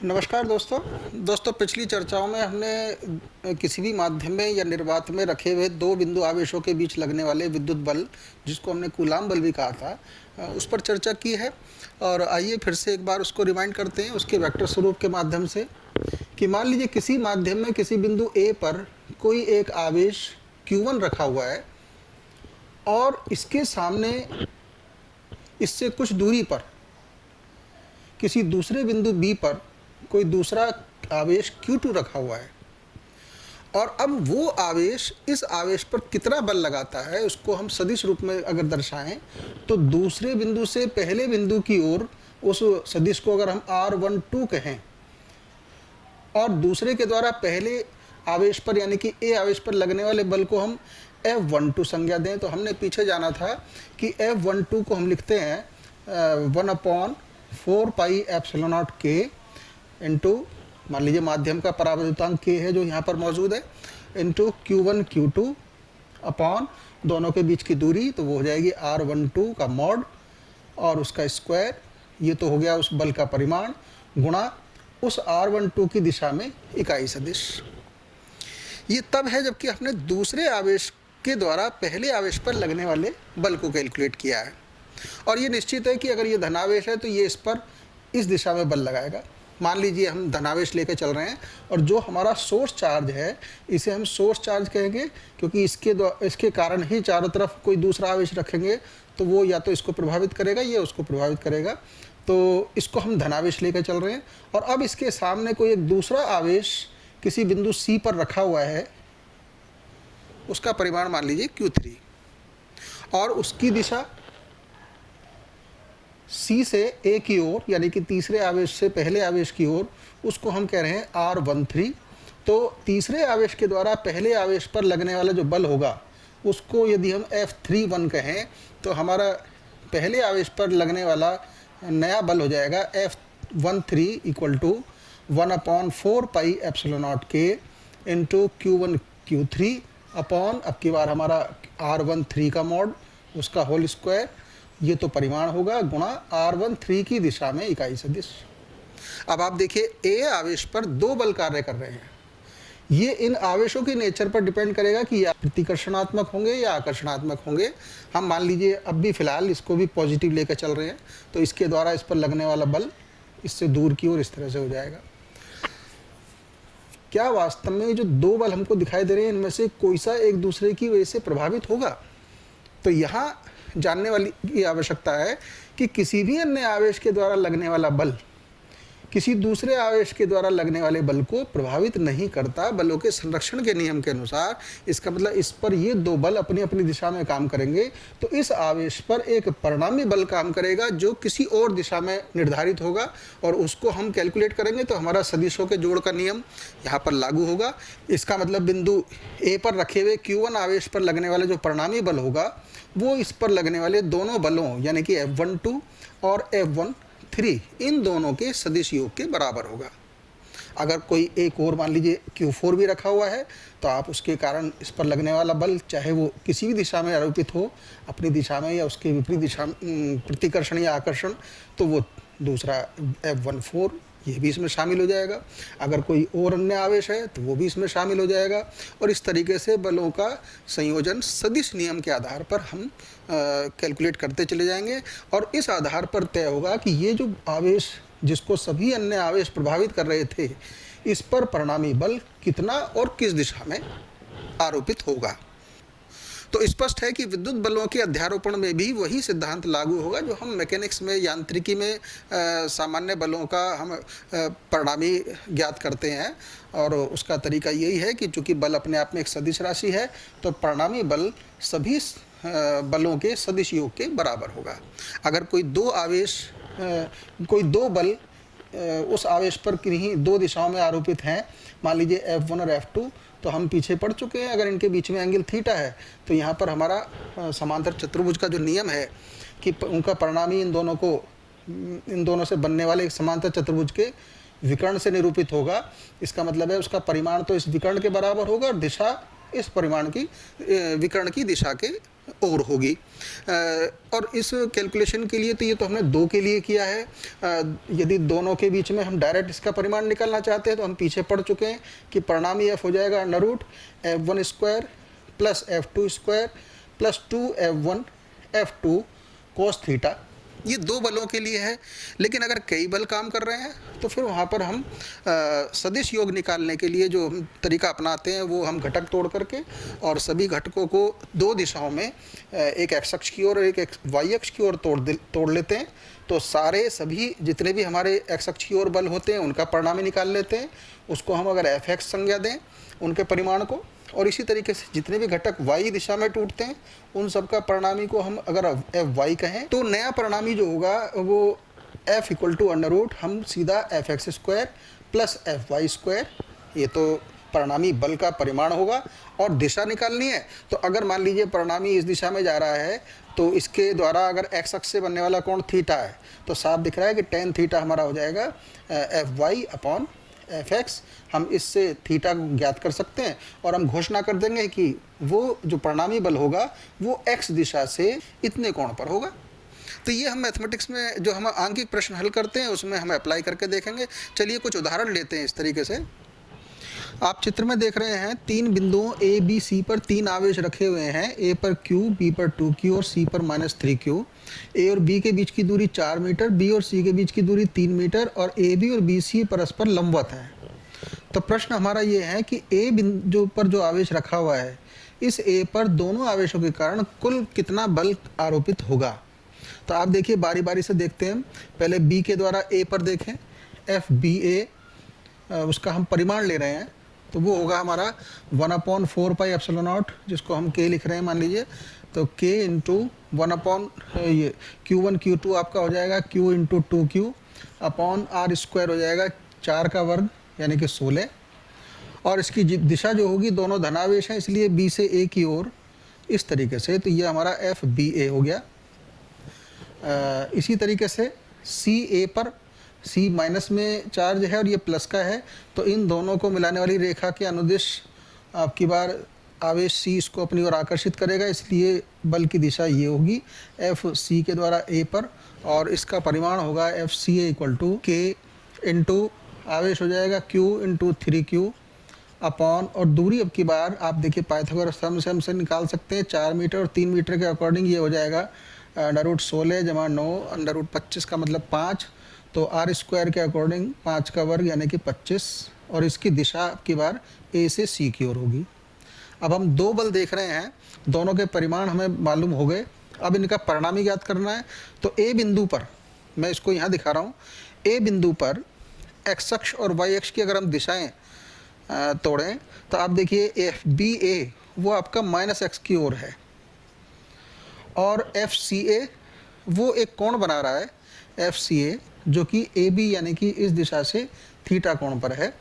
नमस्कार दोस्तों पिछली चर्चाओं में हमने किसी भी माध्यम में या निर्वात में रखे हुए दो बिंदु आवेशों के बीच लगने वाले विद्युत बल, जिसको हमने कूलाम बल भी कहा था, उस पर चर्चा की है। और आइए फिर से एक बार उसको रिमाइंड करते हैं उसके वेक्टर स्वरूप के माध्यम से कि मान लीजिए किसी माध्यम में किसी बिंदु ए पर कोई एक आवेश Q1 रखा हुआ है और इसके सामने इससे कुछ दूरी पर किसी दूसरे बिंदु बी पर कोई दूसरा आवेश Q2 रखा हुआ है। और अब वो आवेश इस आवेश पर कितना बल लगाता है उसको हम सदिश रूप में अगर दर्शाएं तो दूसरे बिंदु से पहले बिंदु की ओर उस सदिश को अगर हम R12 कहें और दूसरे के द्वारा पहले आवेश पर यानी कि ए आवेश पर लगने वाले बल को हम F12 संज्ञा दें, तो हमने पीछे जाना था कि F12 को हम लिखते हैं 1/4 पाई एप्सिलॉन नॉट के इंटू, मान लीजिए माध्यम का परावर्तनांक k है जो यहाँ पर मौजूद है, इंटू Q1 Q2 अपॉन दोनों के बीच की दूरी, तो वो हो जाएगी R12 का मॉड और उसका स्क्वायर, ये तो हो गया उस बल का परिमाण, गुणा उस R12 की दिशा में इकाई सदिश। ये तब है जबकि हमने दूसरे आवेश के द्वारा पहले आवेश पर लगने वाले बल को कैलकुलेट किया है। और ये निश्चित है कि अगर ये धनावेश है तो ये इस पर इस दिशा में बल लगाएगा। मान लीजिए हम धनावेश लेके चल रहे हैं और जो हमारा सोर्स चार्ज है इसे हम सोर्स चार्ज कहेंगे, क्योंकि इसके कारण ही चारों तरफ कोई दूसरा आवेश रखेंगे तो वो या तो इसको प्रभावित करेगा या उसको प्रभावित करेगा, तो इसको हम धनावेश लेकर चल रहे हैं। और अब इसके सामने कोई एक दूसरा आवेश किसी बिंदु सी पर रखा हुआ है, उसका परिमाण मान लीजिए Q3 और उसकी दिशा C से A की ओर यानी कि तीसरे आवेश से पहले आवेश की ओर, उसको हम कह रहे हैं R13। तो तीसरे आवेश के द्वारा पहले आवेश पर लगने वाला जो बल होगा उसको यदि हम F31 कहें तो हमारा पहले आवेश पर लगने वाला नया बल हो जाएगा F13 equal to 1/4 pi epsilon not के इंटू Q1 Q3 अपॉन, अब की बार हमारा R13 का मॉड उसका होल स्क्वायर, ये तो परिमाण होगा, गुणा R13 की दिशा में इकाई सदिश। अब आप देखिए ए आवेश पर दो बल कार्य कर रहे हैं। ये इन आवेशों की नेचर पर डिपेंड करेगा कि या प्रतिकर्षणात्मक होंगे या आकर्षणात्मक होंगे। हम मान लीजिए अब भी फिलहाल इसको भी पॉजिटिव लेकर चल रहे हैं, तो इसके द्वारा इस पर लगने वाला बल इससे दूर की ओर इस तरह से हो जाएगा। क्या वास्तव में जो दो बल हमको दिखाई दे रहे हैं इनमें से कोई सा एक दूसरे की वजह से प्रभावित होगा? तो यहाँ जानने वाली की आवश्यकता है कि किसी भी अन्य आवेश के द्वारा लगने वाला बल किसी दूसरे आवेश के द्वारा लगने वाले बल को प्रभावित नहीं करता बलों के संरक्षण के नियम के अनुसार। इसका मतलब इस पर ये दो बल अपनी अपनी दिशा में काम करेंगे, तो इस आवेश पर एक परिणामी बल काम करेगा जो किसी और दिशा में निर्धारित होगा और उसको हम कैलकुलेट करेंगे तो हमारा सदिशों के जोड़ का नियम यहाँ पर लागू होगा। इसका मतलब बिंदु ए पर रखे हुए Q1 आवेश पर लगने वाला जो परिणामी बल होगा वो इस पर लगने वाले दोनों बलों यानी कि F12 और F13 इन दोनों के सदिश योग के बराबर होगा। अगर कोई एक और मान लीजिए Q4 भी रखा हुआ है तो आप उसके कारण इस पर लगने वाला बल चाहे वो किसी भी दिशा में आरोपित हो, अपनी दिशा में या उसके विपरीत दिशा प्रतिकर्षण या आकर्षण, तो वो दूसरा F14 ये भी इसमें शामिल हो जाएगा। अगर कोई और अन्य आवेश है तो वो भी इसमें शामिल हो जाएगा। और इस तरीके से बलों का संयोजन सदिश नियम के आधार पर हम कैलकुलेट करते चले जाएंगे और इस आधार पर तय होगा कि ये जो आवेश जिसको सभी अन्य आवेश प्रभावित कर रहे थे इस पर परिणामी बल कितना और किस दिशा में आरोपित होगा। तो स्पष्ट है कि विद्युत बलों के अध्यारोपण में भी वही सिद्धांत लागू होगा जो हम मैकेनिक्स में यांत्रिकी में सामान्य बलों का हम परिणामी ज्ञात करते हैं। और उसका तरीका यही है कि चूंकि बल अपने आप में एक सदिश राशि है तो परिणामी बल सभी बलों के सदिश योग के बराबर होगा। अगर कोई दो बल उस आवेश पर किन्हीं दो दिशाओं में आरोपित हैं, मान लीजिए F1 और F2, तो हम पीछे पढ़ चुके हैं अगर इनके बीच में एंगल थीटा है तो यहाँ पर हमारा समांतर चतुर्भुज का जो नियम है कि उनका परिणामी इन दोनों से बनने वाले एक समांतर चतुर्भुज के विकर्ण से निरूपित होगा। इसका मतलब है उसका परिमाण तो इस विकर्ण के बराबर होगा और दिशा इस परिमाण की विकर्ण की दिशा के और होगी। और इस कैलकुलेशन के लिए तो ये तो हमने 2 के लिए किया है। यदि दोनों के बीच में हम डायरेक्ट इसका परिमाण निकालना चाहते हैं तो हम पीछे पढ़ चुके हैं कि परिणामी f हो जाएगा under root f1 square plus f2 square plus 2f1 f2 cos theta. ये 2 बलों के लिए है, लेकिन अगर कई बल काम कर रहे हैं तो फिर वहाँ पर हम सदिश योग निकालने के लिए जो हम तरीका अपनाते हैं वो हम घटक तोड़ करके और सभी घटकों को 2 दिशाओं में, एक x अक्ष की ओर और एक y अक्ष की ओर तोड़ लेते हैं। तो सारे सभी जितने भी हमारे x अक्ष की ओर बल होते हैं उनका परिणामी निकाल लेते हैं। उसको हम अगर fx संज्ञा दें उनके परिमाण को, और इसी तरीके से जितने भी घटक y दिशा में टूटते हैं उन सब का परिणामी को हम अगर fy कहें तो नया परिणामी जो होगा वो f equal to under root हम सीधा fx square plus fy square, ये तो परिणामी बल का परिमाण होगा। और दिशा निकालनी है तो अगर मान लीजिए परिणामी इस दिशा में जा रहा है तो इसके द्वारा अगर x अक्ष से बनने वाला कोण थीटा है तो साफ दिख रहा है कि tan थीटा हमारा हो जाएगा fy अपॉन fx। हम इससे थीटा को ज्ञात कर सकते हैं और हम घोषणा कर देंगे कि वो जो परिणामी बल होगा वो x दिशा से इतने कोण पर होगा। तो ये हम मैथमेटिक्स में जो हम आंकिक प्रश्न हल करते हैं उसमें हम अप्लाई करके देखेंगे। चलिए कुछ उदाहरण लेते हैं इस तरीके से। आप चित्र में देख रहे हैं 3 बिंदुओं ए बी सी पर 3 आवेश रखे हुए हैं। ए पर q, बी पर 2q और सी पर -3q। ए और बी के बीच की दूरी 4 मीटर, बी और सी के बीच की दूरी 3 मीटर और ए बी और बी सी परस्पर लंबवत हैं। तो प्रश्न हमारा ये है कि ए बिंदु पर जो आवेश रखा हुआ है इस ए पर दोनों आवेशों के कारण कुल कितना बल आरोपित होगा। तो आप देखिए बारी बारी से देखते हैं। पहले बी के द्वारा ए पर देखें, एफ बी ए, उसका हम परिमाण ले रहे हैं तो वो होगा हमारा 1/4 पाई एप्सिलॉन नॉट, जिसको हम के लिख रहे हैं मान लीजिए। तो के इंटू 1 ये Q1 Q2 आपका हो जाएगा Q into 2Q upon r square हो जाएगा 4 का वर्ग यानी कि 16। और इसकी दिशा जो होगी दोनों धनावेश हैं इसलिए B से A की ओर इस तरीके से, तो ये हमारा FBA हो गया। इसी तरीके से CA पर C माइनस में चार्ज है और ये प्लस का है, तो इन दोनों को मिलाने वाली रेखा के अनुदिश आपकी बार आवेश C इसको अपनी ओर आकर्षित करेगा, इसलिए बल की दिशा ये होगी FC के द्वारा A पर। और इसका परिमाण होगा FCA equal to K into आवेश हो जाएगा Q इंटू 3Q अपॉन, और दूरी अब की बार आप देखिए पाइथागोरस थ्योरम से हमसे निकाल सकते हैं 4 मीटर और 3 मीटर के अकॉर्डिंग ये हो जाएगा अंडर रूट 16 जमा 9 अंडर रूट 25 का मतलब 5। तो आर स्क्वायर के अकॉर्डिंग 5 का वर्ग यानी कि 25, और इसकी दिशा अब की बार ए से सी की ओर होगी। अब हम 2 बल देख रहे हैं, दोनों के परिमाण हमें मालूम हो गए, अब इनका परिणामी ज्ञात करना है। तो ए बिंदु पर, मैं इसको यहाँ दिखा रहा हूँ, ए बिंदु पर एक्स अक्ष और वाई अक्ष की अगर हम दिशाएं तोड़ें तो आप देखिए एफ बी ए वो आपका -x की ओर है और एफ सी ए वो एक कोण बना रहा है एफ सी ए जो कि ए बी यानी कि इस दिशा से थीटा कोण पर है।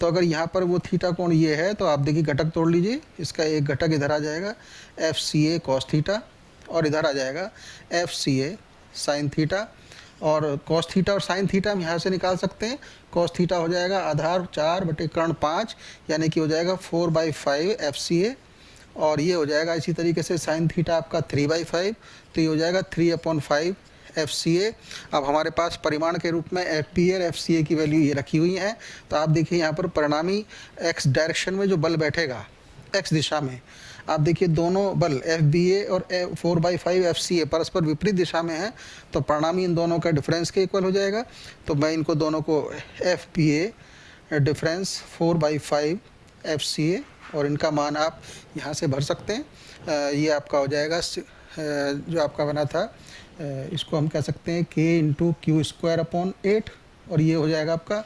तो अगर यहाँ पर वो थीटा कोण ये है तो आप देखिए घटक तोड़ लीजिए, इसका एक घटक इधर आ जाएगा एफ सी ए कॉस थीटा और इधर आ जाएगा एफ सी ए साइन थीटा, और कॉस थीटा और साइन थीटा हम यहाँ से निकाल सकते हैं। कॉस थीटा हो जाएगा आधार 4 बटे कर्ण 5 यानी कि हो जाएगा 4/5 एफ सी ए, और ये हो जाएगा इसी तरीके से साइन थीटा आपका 3/5, तो ये हो जाएगा 3/5 एफ सी ए। अब हमारे पास परिमाण के रूप में एफ पी और एफ सी ए की वैल्यू ये रखी हुई है। तो आप देखिए यहाँ पर परिणामी एक्स डायरेक्शन में जो बल बैठेगा एक्स दिशा में, आप देखिए दोनों बल एफ बी ए और 4/5 एफ सी ए परस्पर विपरीत दिशा में है, तो परिणामी इन दोनों का डिफरेंस के इक्वल हो जाएगा। तो मैं इनको दोनों को एफ बी ए डिफरेंस 4/5 एफ सी ए और इनका मान आप यहाँ से भर सकते हैं। ये आपका हो जाएगा जो आपका बना था, इसको हम कह सकते हैं k into Q square upon 8, और ये हो जाएगा आपका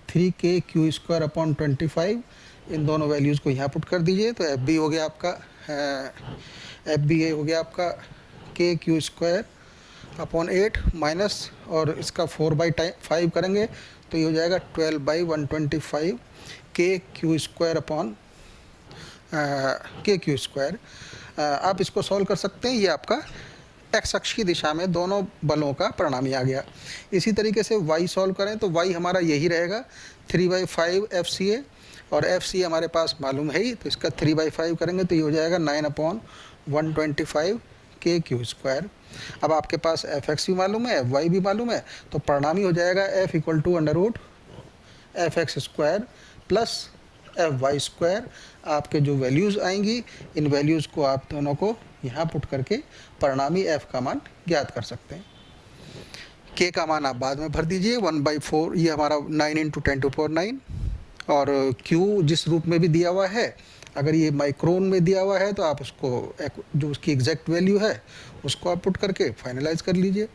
3k क्यू स्क्वायर अपॉन 25। इन दोनों वैल्यूज़ को यहाँ पुट कर दीजिए तो एफ बी हो गया आपका एफ बी ए हो गया आपका k Q square upon 8 minus, और इसका 4/5 करेंगे तो ये हो जाएगा 12/125 k Q square upon k Q square. आप इसको सॉल्व कर सकते हैं, ये आपका एक्स अक्ष की दिशा में दोनों बलों का परिणामी आ गया। इसी तरीके से y सॉल्व करें तो y हमारा यही रहेगा 3/5 एफ सी ए, और एफ सी हमारे पास मालूम है ही, तो इसका 3/5 करेंगे तो ये हो जाएगा 9/1 125 के क्यू स्क्वायर। अब आपके पास एफ एक्स भी मालूम है, एफ वाई भी मालूम है, तो परिणामी हो जाएगा f equal to under root f x square plus f y square. आपके जो वैल्यूज़ आएंगी, इन वैल्यूज़ को आप दोनों को यहाँ पुट करके परिणामी एफ का मान ज्ञात कर सकते हैं। के का मान आप बाद में भर दीजिए, 1/4, ये हमारा 9 × 10⁹ और क्यू जिस रूप में भी दिया हुआ है, अगर ये माइक्रोन में दिया हुआ है तो आप उसको जो उसकी एग्जैक्ट वैल्यू है उसको आप पुट करके फाइनलाइज कर लीजिए।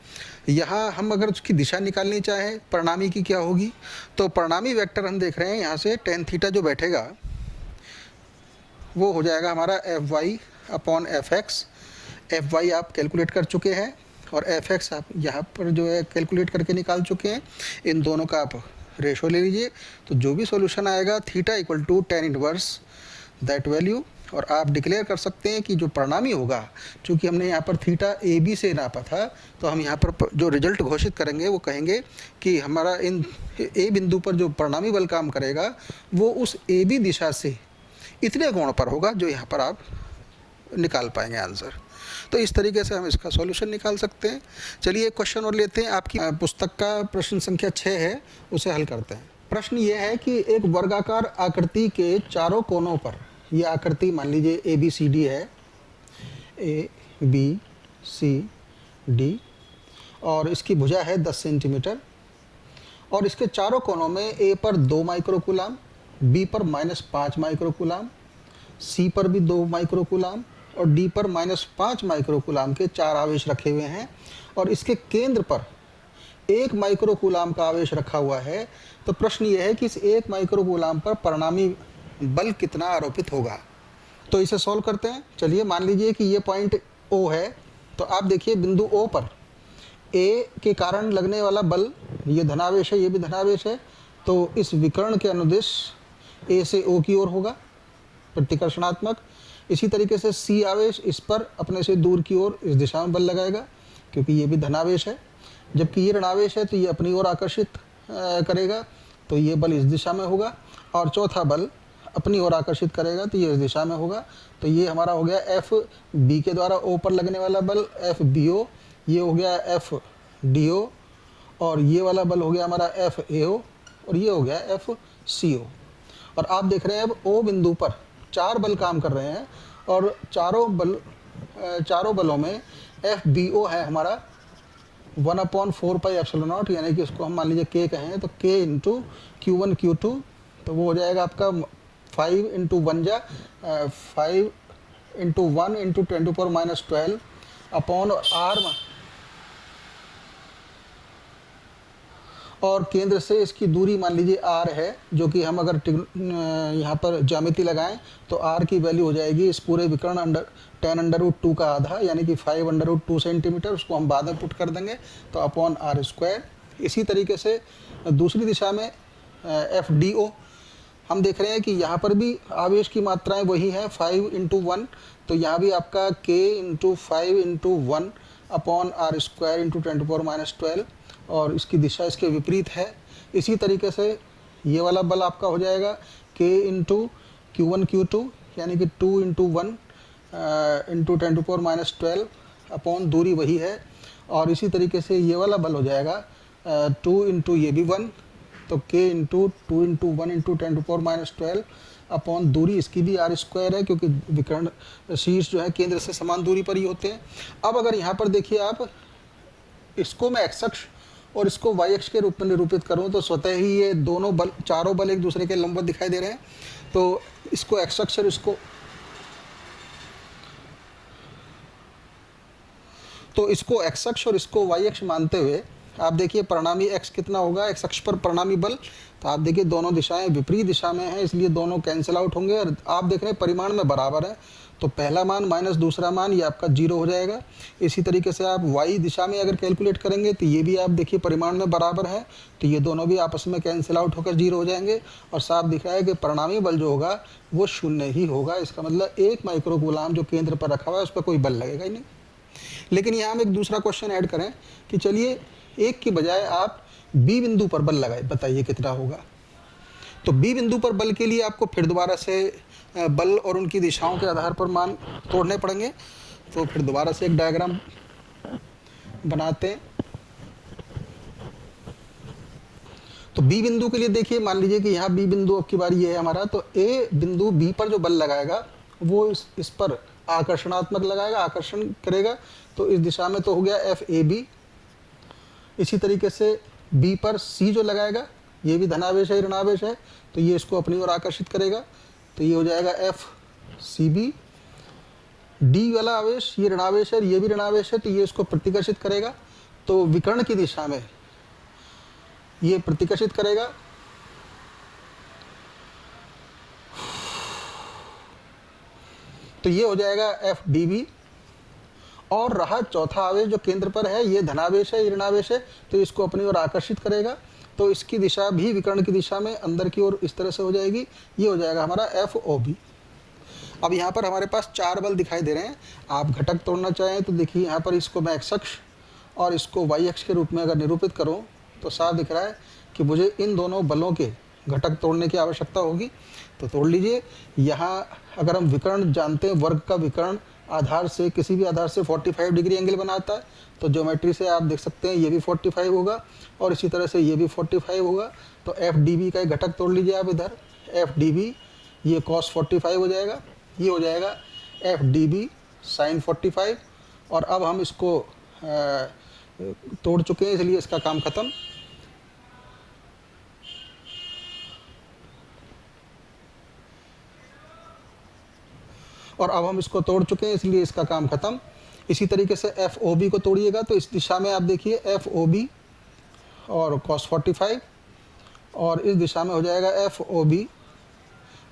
यहाँ हम अगर उसकी दिशा निकालनी चाहें परिणामी की क्या होगी, तो परिणामी वेक्टर हम देख रहे हैं यहाँ से tan थीटा जो बैठेगा वो हो जाएगा हमारा f y upon f x. F y आप कैलकुलेट कर चुके हैं और एफ एक्स आप यहाँ पर जो है कैलकुलेट करके निकाल चुके हैं। इन दोनों का आप रेशो ले लीजिए, तो जो भी सॉल्यूशन आएगा theta equal to tan inverse that value. और आप डिक्लेयर कर सकते हैं कि जो परिणामी होगा, चूँकि हमने यहाँ पर थीटा ए बी से नापा था, तो हम यहाँ पर जो रिजल्ट घोषित करेंगे वो कहेंगे कि हमारा इन ए बिंदु पर जो परिणामी बल काम करेगा वो उस ए बी दिशा से इतने कोण पर होगा, जो यहाँ पर आप निकाल पाएंगे आंसर। तो इस तरीके से हम इसका सॉल्यूशन निकाल सकते हैं। चलिए एक क्वेश्चन और लेते हैं, आपकी पुस्तक का प्रश्न संख्या 6 है, उसे हल करते हैं। प्रश्न ये है कि एक वर्गाकार आकृति के चारों कोनों पर, ये आकृति मान लीजिए ए बी सी डी है, ए बी सी डी, और इसकी भुजा है 10 सेंटीमीटर, और इसके चारों कोनों में ए पर 2 माइक्रोकूलाम, बी पर -5 माइक्रोकूलाम, सी पर भी 2 माइक्रोकूलाम और डी पर -5 माइक्रोकूलाम के 4 आवेश रखे हुए हैं, और इसके केंद्र पर 1 माइक्रोकूलाम का आवेश रखा हुआ है। तो प्रश्न ये है कि इस 1 माइक्रोकूलाम पर परिणामी बल कितना आरोपित होगा। तो इसे सॉल्व करते हैं। चलिए मान लीजिए कि ये पॉइंट ओ है, तो आप देखिए बिंदु ओ पर ए के कारण लगने वाला बल, ये धनावेश है, ये भी धनावेश है, तो इस विकर्ण के अनुदिश ए से ओ की ओर होगा प्रतिकर्षणात्मक। इसी तरीके से सी आवेश इस पर अपने से दूर की ओर इस दिशा में बल लगाएगा, क्योंकि ये भी धनावेश है, जबकि ये ऋणावेश है तो ये अपनी ओर आकर्षित करेगा, तो ये बल इस दिशा में होगा। और चौथा बल अपनी ओर आकर्षित करेगा तो ये इस दिशा में होगा। तो ये हमारा हो गया एफ बी के द्वारा ओ पर लगने वाला बल एफ बी ओ, ये हो गया एफ डी ओ, और ये वाला बल हो गया हमारा एफ ए ओ, और ये हो गया एफ सी ओ। और आप देख रहे हैं अब ओ बिंदु पर 4 बल काम कर रहे हैं, और चारों बलों में एफ बी ओ है हमारा 1/4πε0, यानी कि उसको हम मान लीजिए के कहें तो के इंटू Q1 Q2, तो वो हो जाएगा आपका 5 × 1 जा 5 × 1 × 10⁻12 अपॉन आर, और केंद्र से इसकी दूरी मान लीजिए r है, जो कि हम अगर यहाँ पर ज्यामिति लगाएं तो r की वैल्यू हो जाएगी इस पूरे विकर्ण tan√2 का आधा, यानी कि 5√2 सेंटीमीटर। उसको हम बाद में पुट कर देंगे, तो अपॉन r²। इसी तरीके से दूसरी दिशा में एफ डी ओ हम देख रहे हैं कि यहाँ पर भी आवेश की मात्राएं वही हैं 5 × 1, तो यहाँ भी आपका k × 5 × 1 अपॉन r² × 10⁻12, और इसकी दिशा इसके विपरीत है। इसी तरीके से ये वाला बल आपका हो जाएगा k × Q1 Q2, यानी कि 2 × 1 × 10⁻12 अपॉन दूरी वही है। और इसी तरीके से ये वाला बल हो जाएगा 2 × ये भी 1, तो k × 2 × 1 × 10⁻12 अपॉन दूरी इसकी भी r² है, क्योंकि विकर्ण शीर्ष जो है केंद्र से समान दूरी पर ही होते हैं। अब अगर यहाँ पर देखिए आप, इसको मैं x अक्ष और इसको y अक्ष के रूप में निरूपित करूँ तो स्वतः ही ये दोनों बल, चारों बल एक दूसरे के लंबवत दिखाई दे रहे हैं। तो इसको x अक्ष और इसको y अक्ष मानते हुए आप देखिए परिणामी x कितना होगा। x अक्ष पर परिणामी बल, तो आप देखिए दोनों दिशाएं विपरीत दिशा में हैं, इसलिए दोनों कैंसिल आउट होंगे, और आप देख रहे हैं परिमाण में बराबर है, तो पहला मान माइनस दूसरा मान ये आपका 0 हो जाएगा। इसी तरीके से आप y दिशा में अगर कैलकुलेट करेंगे तो ये भी आप देखिए परिमाण में बराबर है, तो ये दोनों भी आपस में कैंसिल आउट होकर 0 हो जाएंगे, और साफ दिख रहा है कि परिणामी बल जो होगा वो 0 ही होगा। इसका मतलब 1 माइक्रोकूलाम जो केंद्र पर रखा हुआ है उस पर कोई बल लगेगा ही नहीं। लेकिन यहाँ हम एक दूसरा क्वेश्चन ऐड करें कि चलिए 1 की बजाय आप बी बिंदु पर बल लगाए, बताइए कितना होगा। तो बी बिंदु पर बल के लिए आपको फिर दोबारा से बल और उनकी दिशाओं के आधार पर मान तोड़ने पड़ेंगे। तो फिर दोबारा से एक डायग्राम बनाते हैं। तो बी बिंदु के लिए देखिए, मान लीजिए कि यहाँ बी बिंदु अब की बारी ये है हमारा, तो ए बिंदु बी पर जो बल लगाएगा वो इस पर आकर्षणात्मक लगाएगा, आकर्षण करेगा। तो इस दिशा में तो हो गया एफ ए बी। इसी तरीके से बी पर सी जो लगाएगा, ये भी धनावेश है ऋणावेश है, तो ये इसको अपनी ओर आकर्षित करेगा, तो ये हो जाएगा एफ सी बी। डी वाला आवेश ये ऋणावेश है, ये भी ऋणावेश है, तो ये इसको प्रतिकर्षित करेगा, तो विकर्ण की दिशा में ये प्रतिकर्षित करेगा। तो ये हो जाएगा एफ डी बी। और रहा चौथा आवेश जो केंद्र पर है, ये धनावेश है, ये ऋणावेश है, तो इसको अपनी ओर आकर्षित करेगा, तो इसकी दिशा भी विकर्ण की दिशा में अंदर की ओर इस तरह से हो जाएगी। ये हो जाएगा हमारा एफ ओ बी। अब यहाँ पर हमारे पास 4 बल दिखाई दे रहे हैं। आप घटक तोड़ना चाहें तो देखिए, यहाँ पर इसको मैं एक्स अक्ष और इसको वाई अक्ष के रूप में अगर निरूपित करूँ तो साफ दिख रहा है कि मुझे इन दोनों बलों के घटक तोड़ने की आवश्यकता होगी। तो तोड़ लीजिए। यहाँ अगर हम विकर्ण जानते हैं, वर्ग का विकर्ण आधार से, किसी भी आधार से 45 डिग्री एंगल बनाता है, तो ज्योमेट्री से आप देख सकते हैं ये भी 45 होगा और इसी तरह से ये भी 45 होगा। तो एफ डी बी का एक घटक तोड़ लीजिए आप इधर, एफ डी बी ये कॉस 45 हो जाएगा, ये हो जाएगा एफ डी बी साइन 45। और अब हम इसको तोड़ चुके हैं, इसलिए इसका काम खत्म। और अब हम इसको तोड़ चुके हैं, इसलिए इसका काम खत्म। इसी तरीके से एफ ओ बी को तोड़िएगा, तो इस दिशा में आप देखिए एफ ओ बी और कॉस 45, और इस दिशा में हो जाएगा एफ ओ बी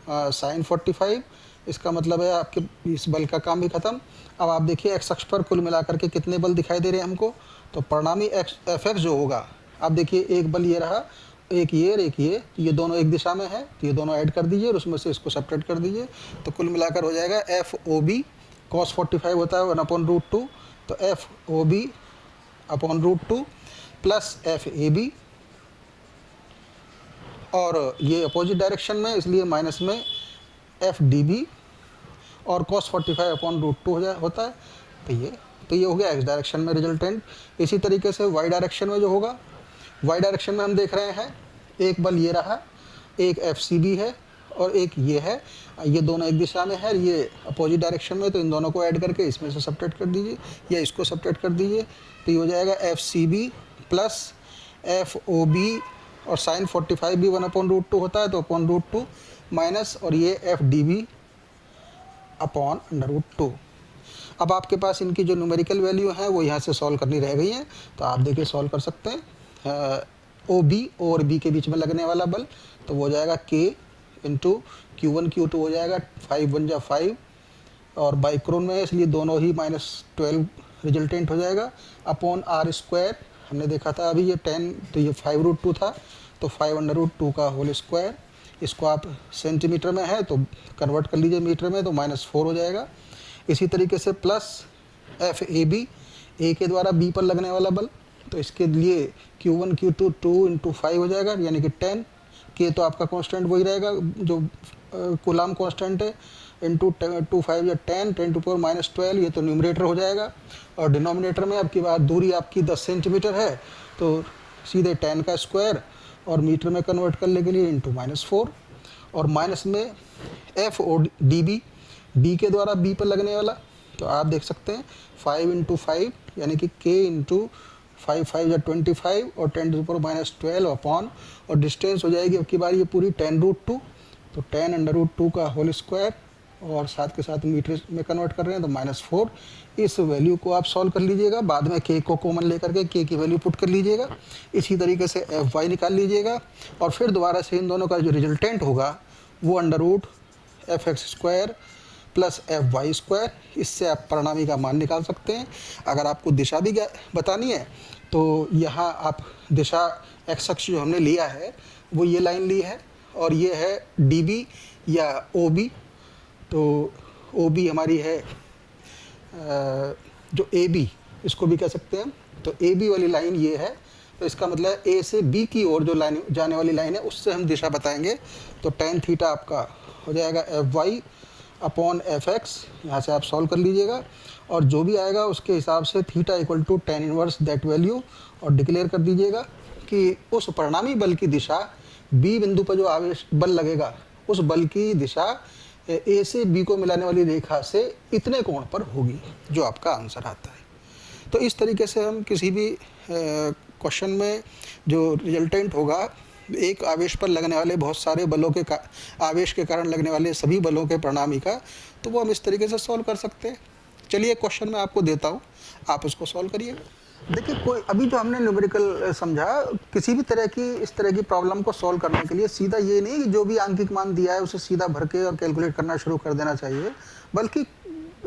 साइन 45। इसका मतलब है आपके इस बल का काम भी खत्म। अब आप देखिए एक्स अक्ष पर कुल मिलाकर के कितने बल दिखाई दे रहे हैं हमको। तो परिणामी एफ एक्स जो होगा, आप देखिए एक बल ये रहा, एक ये और एक ये दोनों एक दिशा में है, तो ये दोनों ऐड कर दीजिए और उसमें से इसको सेपरेट कर दीजिए। तो कुल मिलाकर हो जाएगा एफ ओ बी कॉस 45 होता है 1/√2, तो f O B upon √2 plus f A B, और ये अपोजिट डायरेक्शन में, इसलिए माइनस में एफ डी बी और cos 45 अपॉन √2 होता है। तो ये हो गया एक्स डायरेक्शन में रिजल्टेंट। इसी तरीके से वाई डायरेक्शन में जो होगा, वाई डायरेक्शन में हम देख रहे हैं एक बल ये रहा, एक एफ सी बी है और एक ये है, ये दोनों एक दिशा में है, ये अपोजिट डायरेक्शन में, तो इन दोनों को ऐड करके इसमें से सब्ट्रैक्ट कर दीजिए या इसको सब्ट्रैक्ट कर दीजिए। तो ये हो जाएगा f C B plus f O B, और साइन 45 भी 1/√2 होता है, तो अपॉन √2 माइनस, और ये एफ डी बी अपॉन √2। अब आपके पास इनकी जो न्यूमेरिकल वैल्यू है वो यहाँ से सॉल्व करनी रह गई हैं, तो आप देखिए सॉल्व कर सकते हैं। ओ बी और बी के बीच में लगने वाला बल, तो वो हो जाएगा के इंटू Q1 Q2 हो जाएगा 5 1 जा 5, और बाइक्रोन में है इसलिए दोनों ही -12 रिजल्टेंट हो जाएगा, अपॉन आर स्क्वायर। हमने देखा था अभी ये 10, तो ये 5√2 था, तो 5/2 का होल स्क्वायर। इसको आप सेंटीमीटर में है तो कन्वर्ट कर लीजिए मीटर में, तो -4 हो जाएगा। इसी तरीके से प्लस एफ ए बी, ए के द्वारा बी पर लगने वाला बल, तो इसके लिए Q1 Q2 2 × 5 हो जाएगा, यानी कि 10। के तो आपका कांस्टेंट वही रहेगा जो कूलाम कांस्टेंट है, इंटू 2 5 या 10 10⁻⁻12, ये तो न्यूमरेटर हो जाएगा। और डिनोमिनेटर में आपकी बात दूरी आपकी 10 सेंटीमीटर है, तो सीधे 10 का स्क्वायर, और मीटर में कन्वर्ट करने के लिए इंटू -4, और माइनस में f O D B, D के द्वारा बी पर लगने वाला, तो आप देख सकते हैं 5 × 5 यानी कि के इंटू 5 5 या 25, और 10⁻12 अपॉन, और डिस्टेंस हो जाएगी अब की बार ये पूरी 10√2, तो 10√2 का होल स्क्वायर, और साथ के साथ मीटर में कन्वर्ट कर रहे हैं तो -4। इस वैल्यू को आप सॉल्व कर लीजिएगा, बाद में के को कॉमन लेकर के के की वैल्यू पुट कर लीजिएगा। इसी तरीके से एफ वाई निकाल लीजिएगा, और फिर दोबारा से इन दोनों का जो रिजल्टेंट होगा वो √f(x² प्लस fy², इससे आप परिणामी का मान निकाल सकते हैं। अगर आपको दिशा भी बतानी है तो यहाँ आप दिशा एक्स अक्ष जो हमने लिया है वो ये लाइन ली है, और ये है डी या ओ बी। तो ओ बी हमारी है जो ए बी, इसको भी कह सकते हैं। तो ए बी वाली लाइन ये है, तो इसका मतलब ए से बी की ओर जो लाइन जाने वाली लाइन है उससे हम दिशा बताएंगे। तो tan थीटा आपका हो जाएगा f y upon f x, यहाँ से आप सॉल्व कर लीजिएगा और जो भी आएगा उसके हिसाब से theta equal to tan inverse that value और डिक्लेयर कर दीजिएगा कि उस परिणामी बल की दिशा बी बिंदु पर जो आवेश बल लगेगा उस बल की दिशा ए से बी को मिलाने वाली रेखा से इतने कोण पर होगी, जो आपका आंसर आता है। तो इस तरीके से हम किसी भी क्वेश्चन में जो रिजल्टेंट होगा एक आवेश पर लगने वाले बहुत सारे बलों के आवेश के कारण लगने वाले सभी बलों के परिणामी का, तो वो हम इस तरीके से सॉल्व कर सकते हैं। चलिए क्वेश्चन मैं आपको देता हूँ, आप उसको सॉल्व करिए। देखिए कोई अभी जो हमने न्यूमेरिकल समझा, किसी भी तरह की इस तरह की प्रॉब्लम को सॉल्व करने के लिए सीधा ये नहीं कि जो भी आंकिक मान दिया है उसे सीधा भर के और कैलकुलेट करना शुरू कर देना चाहिए, बल्कि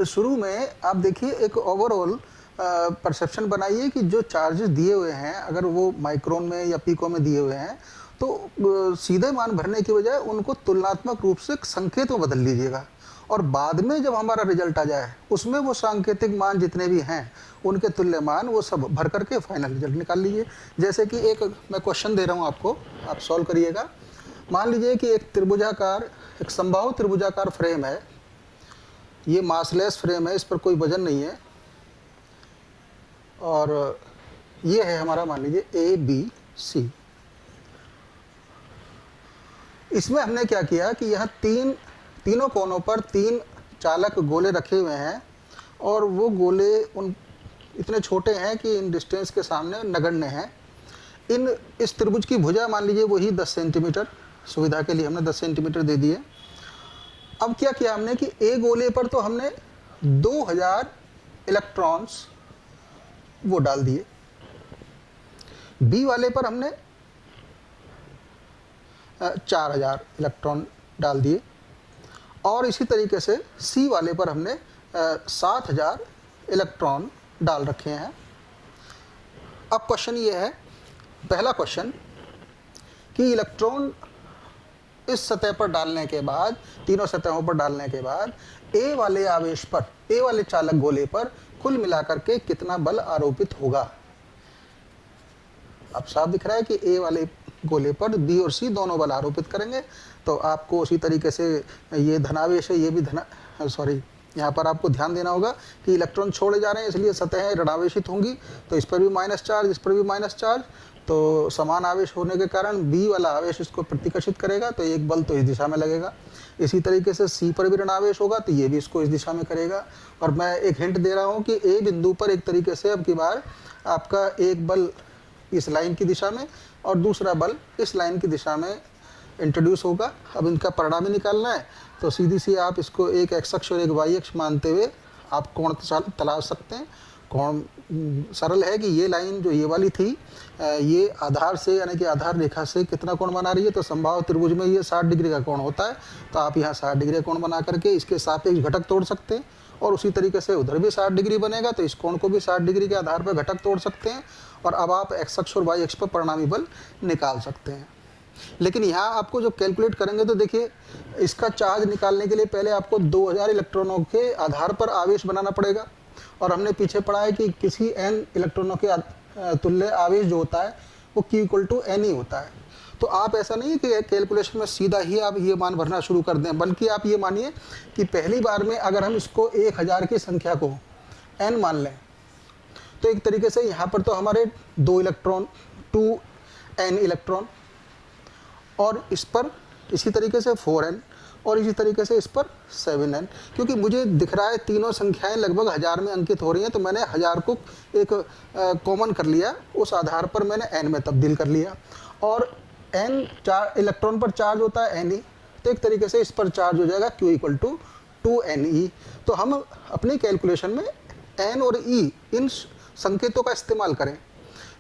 शुरू में आप देखिए एक ओवरऑल परसेप्शन बनाइए कि जो चार्जेस दिए हुए हैं अगर वो माइक्रोन में या पीको में दिए हुए हैं तो सीधे मान भरने की बजाय उनको तुलनात्मक रूप से संकेत में बदल लीजिएगा और बाद में जब हमारा रिजल्ट आ जाए उसमें वो सांकेतिक मान जितने भी हैं उनके तुल्य मान वो सब भर करके फाइनल रिजल्ट निकाल लीजिए। जैसे कि एक मैं क्वेश्चन दे रहा हूँ आपको, आप सॉल्व करिएगा। मान लीजिए कि एक त्रिभुजाकार, एक समबाहु त्रिभुजाकार फ्रेम है, ये मासलेस फ्रेम है, इस पर कोई वजन नहीं है और ये है हमारा मान लीजिए ए बी सी। इसमें हमने क्या किया कि यहाँ तीनों कोनों पर 3 चालक गोले रखे हुए हैं और वो गोले उन इतने छोटे हैं कि इन डिस्टेंस के सामने नगण्य हैं। इस त्रिभुज की भुजा मान लीजिए वही 10 सेंटीमीटर, सुविधा के लिए हमने 10 सेंटीमीटर दे दिए। अब क्या किया हमने कि ए गोले पर तो हमने 2000 इलेक्ट्रॉन्स वो डाल दिए, बी वाले पर हमने 4000 इलेक्ट्रॉन डाल दिए और इसी तरीके से सी वाले पर हमने 7000 इलेक्ट्रॉन डाल रखे हैं। अब क्वेश्चन ये है, पहला क्वेश्चन, कि इलेक्ट्रॉन इस सतह पर डालने के बाद, तीनों सतहों पर डालने के बाद ए वाले आवेश पर, ए वाले चालक गोले पर कुल मिलाकर के कितना बल आरोपित होगा। अब साफ दिख रहा है कि ए वाले गोले पर बी और सी दोनों बल आरोपित करेंगे, तो आपको उसी तरीके से ये धनावेश है, ये भी यहाँ पर आपको ध्यान देना होगा कि इलेक्ट्रॉन छोड़े जा रहे हैं इसलिए सतहें ऋणावेशित होंगी, तो इस पर भी माइनस चार्ज, इस पर भी माइनस चार्ज, तो समान आवेश होने के कारण बी वाला आवेश इसको प्रतिकर्षित करेगा, तो एक बल तो इस दिशा में लगेगा। इसी तरीके से सी पर भी ऋणावेश होगा तो ये भी इसको इस दिशा में करेगा। और मैं एक हिंट दे रहा हूँ कि ए बिंदु पर एक तरीके से अब की बार आपका एक बल इस लाइन की दिशा में और दूसरा बल इस लाइन की दिशा में इंट्रोड्यूस होगा। अब इनका परिणाम ही निकालना है, तो सीधी सी आप इसको एक एक्स अक्ष और एक वाई अक्ष मानते हुए आप कोण तलाश सकते हैं। कोण सरल है कि ये लाइन जो ये वाली थी, ये आधार से यानी कि आधार रेखा से कितना कोण बना रही है, तो समबाहु त्रिभुज में ये 60 डिग्री का कोण होता है, तो आप यहाँ 60 डिग्री कोण बना करके इसके सापेक्ष घटक तोड़ सकते हैं और उसी तरीके से उधर भी 60 डिग्री बनेगा, तो इस कोण को भी 60 डिग्री के आधार पर घटक तोड़ सकते हैं और अब आप एक्स अक्ष और वाई अक्ष पर परिणामी बल निकाल सकते हैं। लेकिन यहाँ आपको जो कैलकुलेट करेंगे तो देखिए, इसका चार्ज निकालने के लिए पहले आपको 2000 इलेक्ट्रॉनों के आधार पर आवेश बनाना पड़ेगा और हमने पीछे पढ़ा है कि किसी n इलेक्ट्रॉनों के तुल्य आवेश जो होता है वो Q = n ही होता है। तो आप ऐसा नहीं कि कैलकुलेशन में सीधा ही आप ये मान भरना शुरू कर दें, बल्कि आप ये मानिए कि पहली बार में अगर हम इसको 1000 की संख्या को n मान लें तो एक तरीके से यहाँ पर तो हमारे 2 इलेक्ट्रॉन 2n इलेक्ट्रॉन और इस पर इसी तरीके से 4n और इसी तरीके से इस पर 7n, क्योंकि मुझे दिख रहा है तीनों संख्याएं लगभग 1000 में अंकित हो रही हैं, तो मैंने 1000 को एक कॉमन कर लिया, उस आधार पर मैंने n में तब्दील कर लिया और n इलेक्ट्रॉन पर चार्ज होता है Ne, तो एक तरीके से इस पर चार्ज हो जाएगा Q = 2Ne। तो हम अपनी कैलकुलेशन में n और e इन संकेतों का इस्तेमाल करें।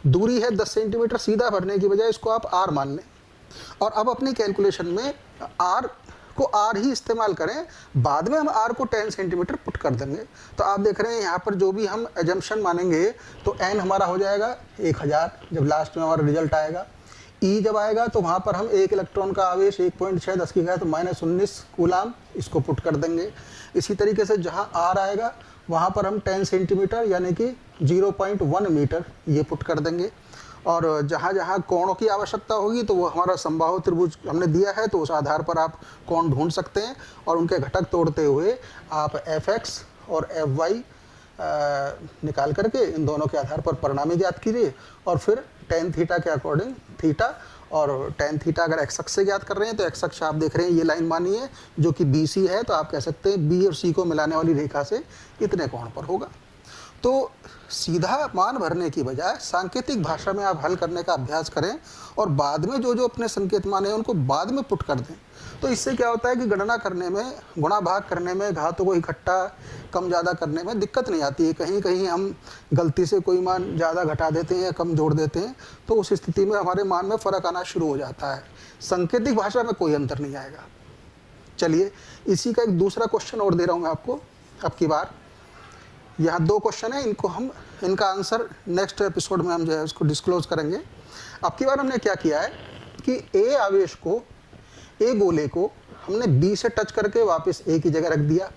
दूरी है 10 सेंटीमीटर, सीधा भरने की बजाय इसको आप r मान लें और अब अपनी कैलकुलेशन में r को r ही इस्तेमाल करें, बाद में हम r को 10 सेंटीमीटर पुट कर देंगे। तो आप देख रहे हैं यहाँ पर जो भी हम एजम्पशन मानेंगे तो n हमारा हो जाएगा 1000 जब लास्ट में हमारा रिजल्ट आएगा। e जब आएगा तो वहाँ पर हम एक इलेक्ट्रॉन का आवेश 1.6 10 की घात -19 कूलाम इसको पुट कर देंगे। इसी तरीके से जहाँ r आएगा वहाँ पर हम 10 सेंटीमीटर यानी कि 0.1 मीटर ये पुट कर देंगे। और जहाँ जहाँ कोणों की आवश्यकता होगी तो वो हमारा समबाहु त्रिभुज हमने दिया है, तो उस आधार पर आप कोण ढूंढ सकते हैं और उनके घटक तोड़ते हुए आप fx और fy निकाल करके इन दोनों के आधार पर परिणामी ज्ञात कीजिए और फिर tan थीटा के अकॉर्डिंग थीटा, और tan थीटा अगर x अक्ष से ज्ञात कर रहे हैं तो x अक्ष आप देख रहे हैं ये लाइन मानिए जो कि BC है, तो आप कह सकते हैं B और C को मिलाने वाली रेखा से इतने कोण पर होगा। तो सीधा मान भरने की बजाय सांकेतिक भाषा में आप हल करने का अभ्यास करें और बाद में जो जो अपने संकेत मान हैं उनको बाद में पुट कर दें। तो इससे क्या होता है कि गणना करने में, गुणा भाग करने में, घातों को इकट्ठा कम ज़्यादा करने में दिक्कत नहीं आती है। कहीं कहीं हम गलती से कोई मान ज़्यादा घटा देते हैं या कम जोड़ देते हैं तो उस स्थिति में हमारे मान में फ़र्क आना शुरू हो जाता है। सांकेतिक भाषा में कोई अंतर नहीं आएगा। चलिए इसी का एक दूसरा क्वेश्चन और दे रहा हूँ मैं आपको। अब की बार यहाँ 2 क्वेश्चन है, इनका आंसर नेक्स्ट एपिसोड में हम जो है उसको डिस्क्लोज करेंगे। अब की बार हमने क्या किया है कि ए आवेश को, ए गोले को हमने बी से टच करके वापस ए की जगह रख दिया,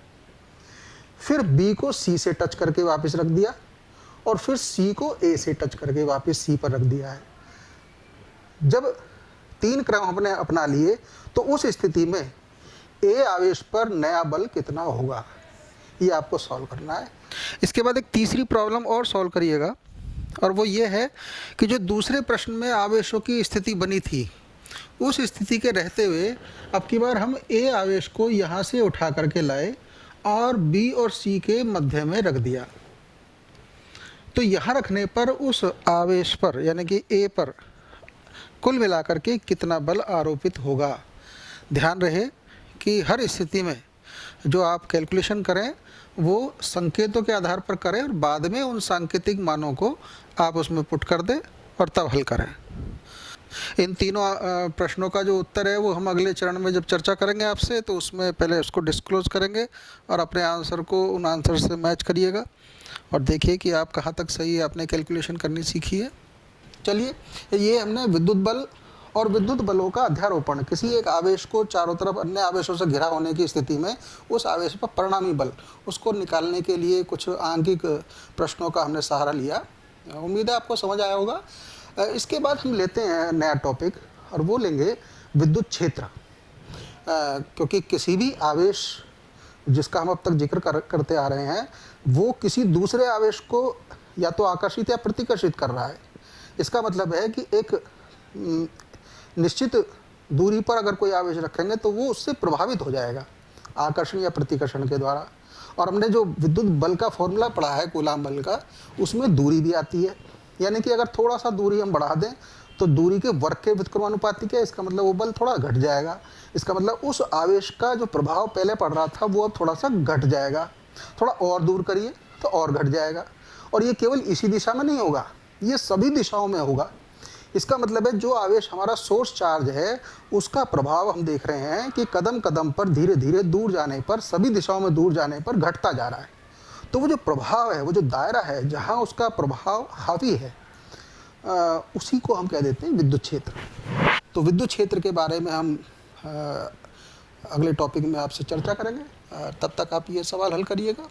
फिर बी को सी से टच करके वापस रख दिया और फिर सी को ए से टच करके वापस सी पर रख दिया है। जब 3 क्रम हमने अपना लिए तो उस स्थिति में ए आवेश पर नया बल कितना होगा, ये आपको सॉल्व करना है। इसके बाद एक तीसरी प्रॉब्लम और सॉल्व करिएगा और वो ये है कि जो दूसरे प्रश्न में आवेशों की स्थिति बनी थी उस स्थिति के रहते हुए अब की बार हम ए आवेश को यहाँ से उठा करके लाए और बी और सी के मध्य में रख दिया। तो यहाँ रखने पर उस आवेश पर यानी कि ए पर कुल मिलाकर के कितना बल आरोपित होगा। ध्यान रहे कि हर स्थिति में जो आप कैलकुलेशन करें वो संकेतों के आधार पर करें और बाद में उन सांकेतिक मानों को आप उसमें पुट कर दें और तब हल करें। इन तीनों प्रश्नों का जो उत्तर है वो हम अगले चरण में जब चर्चा करेंगे आपसे, तो उसमें पहले उसको डिस्क्लोज करेंगे और अपने आंसर को उन आंसर से मैच करिएगा और देखिए कि आप कहाँ तक सही आपने कैलकुलेशन करनी सीखी है। चलिए, ये हमने विद्युत बल और विद्युत बलों का अध्यारोपण, किसी एक आवेश को चारों तरफ अन्य आवेशों से घिरा होने की स्थिति में उस आवेश पर परिणामी बल, उसको निकालने के लिए कुछ आंकिक प्रश्नों का हमने सहारा लिया। उम्मीद है आपको समझ आया होगा। इसके बाद हम लेते हैं नया टॉपिक और वो लेंगे विद्युत क्षेत्र। क्योंकि किसी भी आवेश जिसका हम अब तक जिक्र करते आ रहे हैं वो किसी दूसरे आवेश को या तो आकर्षित या प्रतिकर्षित कर रहा है। इसका मतलब है कि एक निश्चित दूरी पर अगर कोई आवेश रखेंगे तो वो उससे प्रभावित हो जाएगा आकर्षण या प्रतिकर्षण के द्वारा। और हमने जो विद्युत बल का फॉर्मूला पढ़ा है कूलाम बल का, उसमें दूरी भी आती है। यानी कि अगर थोड़ा सा दूरी हम बढ़ा दें तो दूरी के वर्ग के व्युत्क्रमानुपातिक है, इसका मतलब वो बल थोड़ा घट जाएगा। इसका मतलब उस आवेश का जो प्रभाव पहले पड़ रहा था वो अब थोड़ा सा घट जाएगा। थोड़ा और दूर करिए तो और घट जाएगा। और ये केवल इसी दिशा में नहीं होगा, ये सभी दिशाओं में होगा। इसका मतलब है जो आवेश हमारा सोर्स चार्ज है उसका प्रभाव हम देख रहे हैं कि कदम कदम पर धीरे धीरे दूर जाने पर, सभी दिशाओं में दूर जाने पर घटता जा रहा है। तो वो जो प्रभाव है, वो जो दायरा है जहाँ उसका प्रभाव हावी है, उसी को हम कह देते हैं विद्युत क्षेत्र। तो विद्युत क्षेत्र के बारे में हम अगले टॉपिक में आपसे चर्चा करेंगे। तब तक आप ये सवाल हल करिएगा।